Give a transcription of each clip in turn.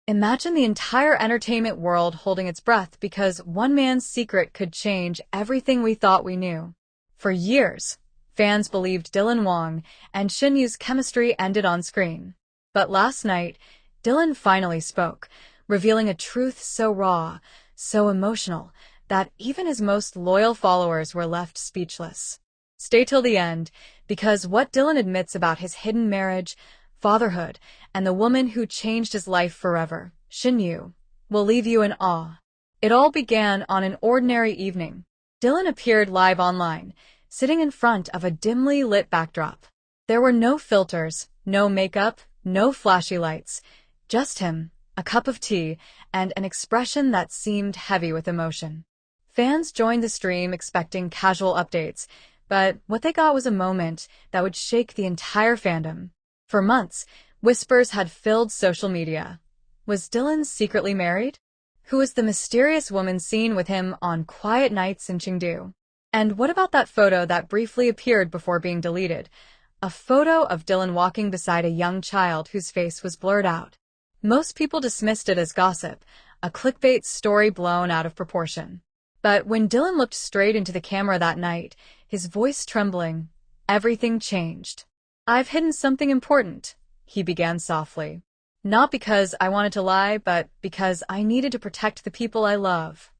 Imagine the entire entertainment world holding its breath because one man's secret could change everything we thought we knew. For years, fans believed Dylan Wang and Shen Yu's chemistry ended on screen. But last night, Dylan finally spoke, revealing a truth so raw, so emotional, that even his most loyal followers were left speechless. Stay till the end, because what Dylan admits about his hidden marriage, fatherhood, and the woman who changed his life forever, Shen Yue, will leave you in awe. It all began on an ordinary evening. Dylan appeared live online, sitting in front of a dimly lit backdrop. There were no filters, no makeup, no flashy lights, just him, a cup of tea, and an expression that seemed heavy with emotion. Fans joined the stream expecting casual updates, but what they got was a moment that would shake the entire fandom. For months, whispers had filled social media. Was Dylan secretly married? Who was the mysterious woman seen with him on quiet nights in Chengdu? And what about that photo that briefly appeared before being deleted? A photo of Dylan walking beside a young child whose face was blurred out. Most people dismissed it as gossip, a clickbait story blown out of proportion. But when Dylan looked straight into the camera that night, his voice trembling, everything changed. "I've hidden something important," he began softly. "Not because I wanted to lie, but because I needed to protect the people I love."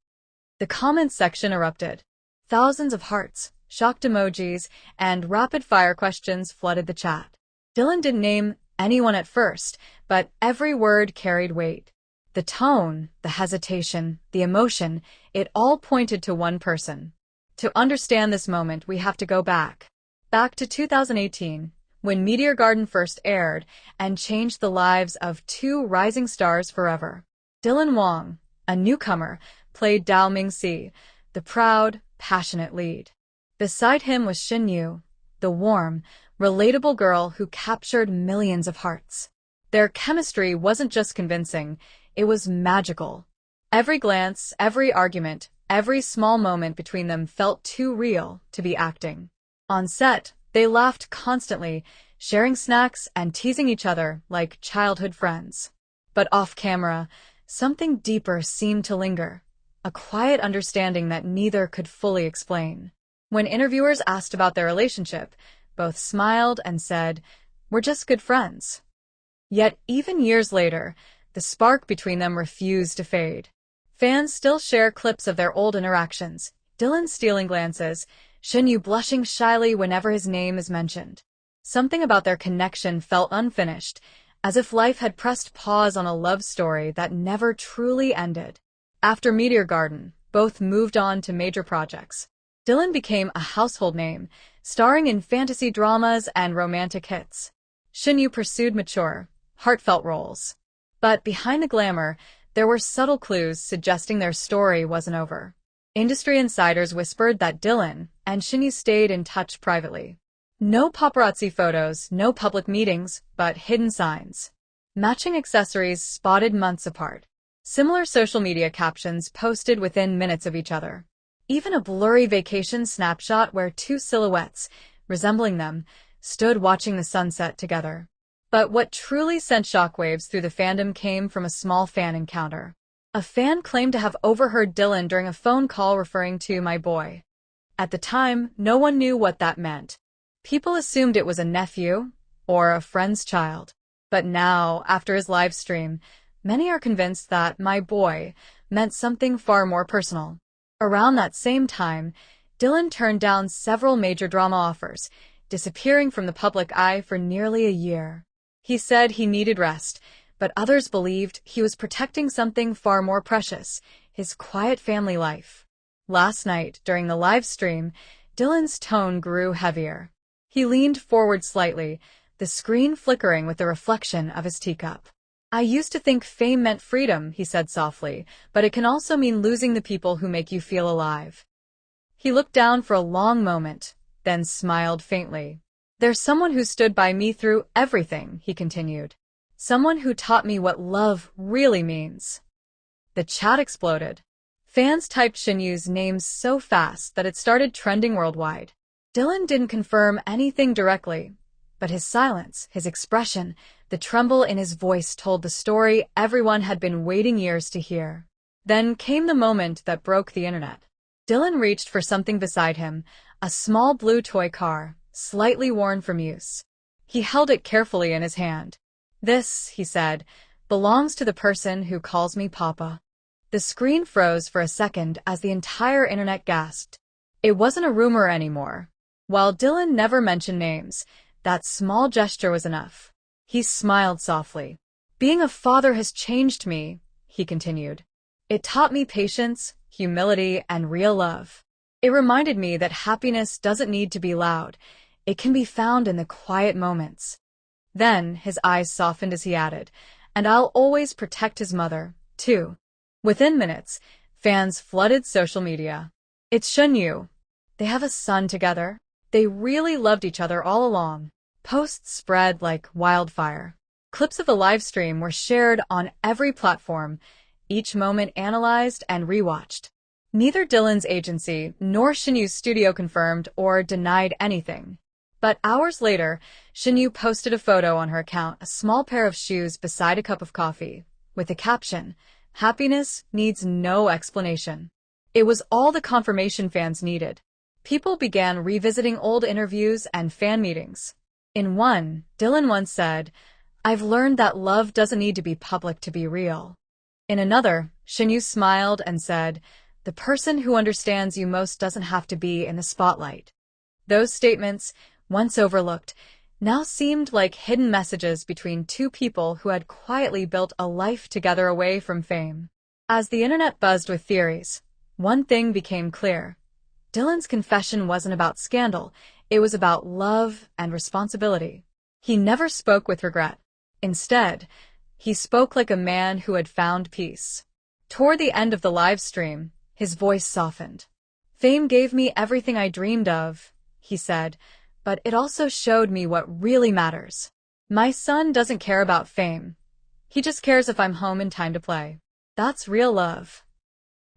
The comments section erupted. Thousands of hearts, shocked emojis, and rapid-fire questions flooded the chat. Dylan didn't name anyone at first, but every word carried weight. The tone, the hesitation, the emotion, it all pointed to one person. To understand this moment, we have to go back. Back to 2018, when Meteor Garden first aired and changed the lives of two rising stars forever. Dylan Wang, a newcomer, played Dao Mingxi, the proud, passionate lead. Beside him was Shen Yue, the warm, relatable girl who captured millions of hearts. Their chemistry wasn't just convincing, it was magical. Every glance, every argument, every small moment between them felt too real to be acting. On set, they laughed constantly, sharing snacks and teasing each other like childhood friends. But off-camera, something deeper seemed to linger, a quiet understanding that neither could fully explain. When interviewers asked about their relationship, both smiled and said, "We're just good friends." Yet even years later, the spark between them refused to fade. Fans still share clips of their old interactions, Dylan stealing glances, Shen Yue blushing shyly whenever his name is mentioned. Something about their connection felt unfinished, as if life had pressed pause on a love story that never truly ended. After Meteor Garden, both moved on to major projects. Dylan became a household name, starring in fantasy dramas and romantic hits. Shen Yue pursued mature, heartfelt roles. But behind the glamour, there were subtle clues suggesting their story wasn't over. Industry insiders whispered that Dylan and Shen Yue stayed in touch privately. No paparazzi photos, no public meetings, but hidden signs. Matching accessories spotted months apart. Similar social media captions posted within minutes of each other. Even a blurry vacation snapshot where two silhouettes, resembling them, stood watching the sunset together. But what truly sent shockwaves through the fandom came from a small fan encounter. A fan claimed to have overheard Dylan during a phone call referring to "my boy." At the time, no one knew what that meant. People assumed it was a nephew or a friend's child. But now, after his live stream, many are convinced that "my boy" meant something far more personal. Around that same time, Dylan turned down several major drama offers, disappearing from the public eye for nearly a year. He said he needed rest, but others believed he was protecting something far more precious, his quiet family life. Last night, during the live stream, Dylan's tone grew heavier. He leaned forward slightly, the screen flickering with the reflection of his teacup. "I used to think fame meant freedom," he said softly, "but it can also mean losing the people who make you feel alive." He looked down for a long moment, then smiled faintly. "There's someone who stood by me through everything," he continued. "Someone who taught me what love really means." The chat exploded. Fans typed Shen Yue's name so fast that it started trending worldwide. Dylan didn't confirm anything directly, but his silence, his expression, The tremble in his voice told the story everyone had been waiting years to hear. Then came the moment that broke the internet. Dylan reached for something beside him, a small blue toy car, slightly worn from use. He held it carefully in his hand. "This," he said, "belongs to the person who calls me Papa." The screen froze for a second as the entire internet gasped. It wasn't a rumor anymore. While Dylan never mentioned names, that small gesture was enough. He smiled softly. "Being a father has changed me," he continued. "It taught me patience, humility, and real love. It reminded me that happiness doesn't need to be loud. It can be found in the quiet moments." Then his eyes softened as he added, "And I'll always protect his mother, too." Within minutes, fans flooded social media. "It's Shen Yue. They have a son together. They really loved each other all along." Posts spread like wildfire. Clips of the live stream were shared on every platform, each moment analyzed and rewatched. Neither Dylan's agency nor Shen Yue's studio confirmed or denied anything. But hours later, Shen Yue posted a photo on her account, a small pair of shoes beside a cup of coffee, with the caption, "Happiness needs no explanation." It was all the confirmation fans needed. People began revisiting old interviews and fan meetings. In one, Dylan once said, "I've learned that love doesn't need to be public to be real." In another, Shen Yue smiled and said, "The person who understands you most doesn't have to be in the spotlight." Those statements, once overlooked, now seemed like hidden messages between two people who had quietly built a life together away from fame. As the internet buzzed with theories, one thing became clear. Dylan's confession wasn't about scandal, it was about love and responsibility. He never spoke with regret. Instead, he spoke like a man who had found peace. Toward the end of the live stream, his voice softened. "Fame gave me everything I dreamed of," he said, "but it also showed me what really matters. My son doesn't care about fame. He just cares if I'm home in time to play. That's real love."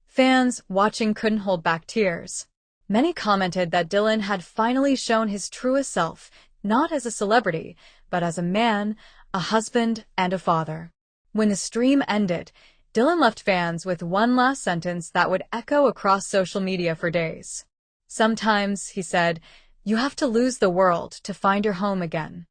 Fans watching couldn't hold back tears. Many commented that Dylan had finally shown his truest self, not as a celebrity, but as a man, a husband, and a father. When the stream ended, Dylan left fans with one last sentence that would echo across social media for days. "Sometimes," he said, "you have to lose the world to find your home again."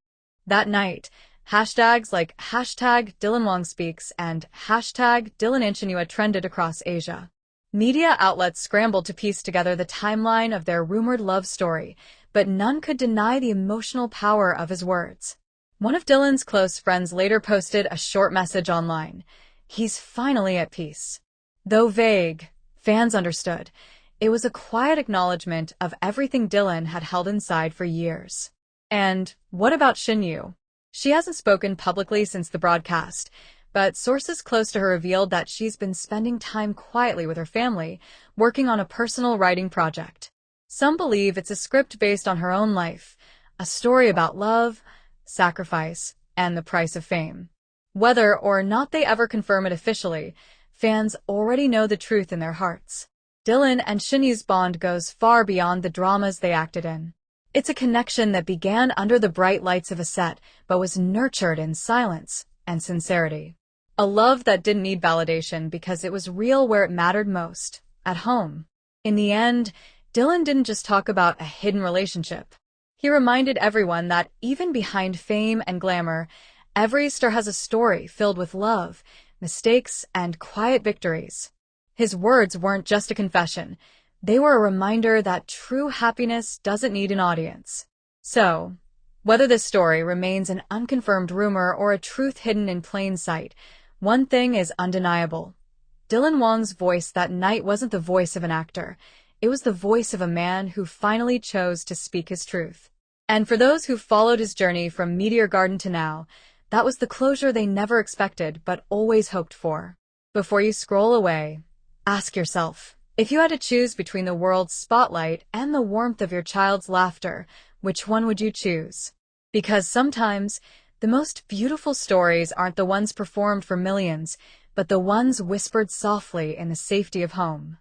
That night, hashtags like #DylanWangSpeaks and #DylanShen trended across Asia. Media outlets scrambled to piece together the timeline of their rumored love story, but none could deny the emotional power of his words. One of Dylan's close friends later posted a short message online. "He's finally at peace." Though vague, fans understood. It was a quiet acknowledgement of everything Dylan had held inside for years. And what about Shen Yue? She hasn't spoken publicly since the broadcast, but sources close to her revealed that she's been spending time quietly with her family, working on a personal writing project. Some believe it's a script based on her own life, a story about love, sacrifice, and the price of fame. Whether or not they ever confirm it officially, fans already know the truth in their hearts. Dylan and Shen Yue's bond goes far beyond the dramas they acted in. It's a connection that began under the bright lights of a set, but was nurtured in silence and sincerity. A love that didn't need validation because it was real where it mattered most, at home. In the end, Dylan didn't just talk about a hidden relationship. He reminded everyone that even behind fame and glamour, every star has a story filled with love, mistakes, and quiet victories. His words weren't just a confession. They were a reminder that true happiness doesn't need an audience. So, whether this story remains an unconfirmed rumor or a truth hidden in plain sight, one thing is undeniable. Dylan Wang's voice that night wasn't the voice of an actor. It was the voice of a man who finally chose to speak his truth. And for those who followed his journey from Meteor Garden to now, that was the closure they never expected but always hoped for. Before you scroll away, ask yourself, if you had to choose between the world's spotlight and the warmth of your child's laughter, which one would you choose? Because sometimes, the most beautiful stories aren't the ones performed for millions, but the ones whispered softly in the safety of home.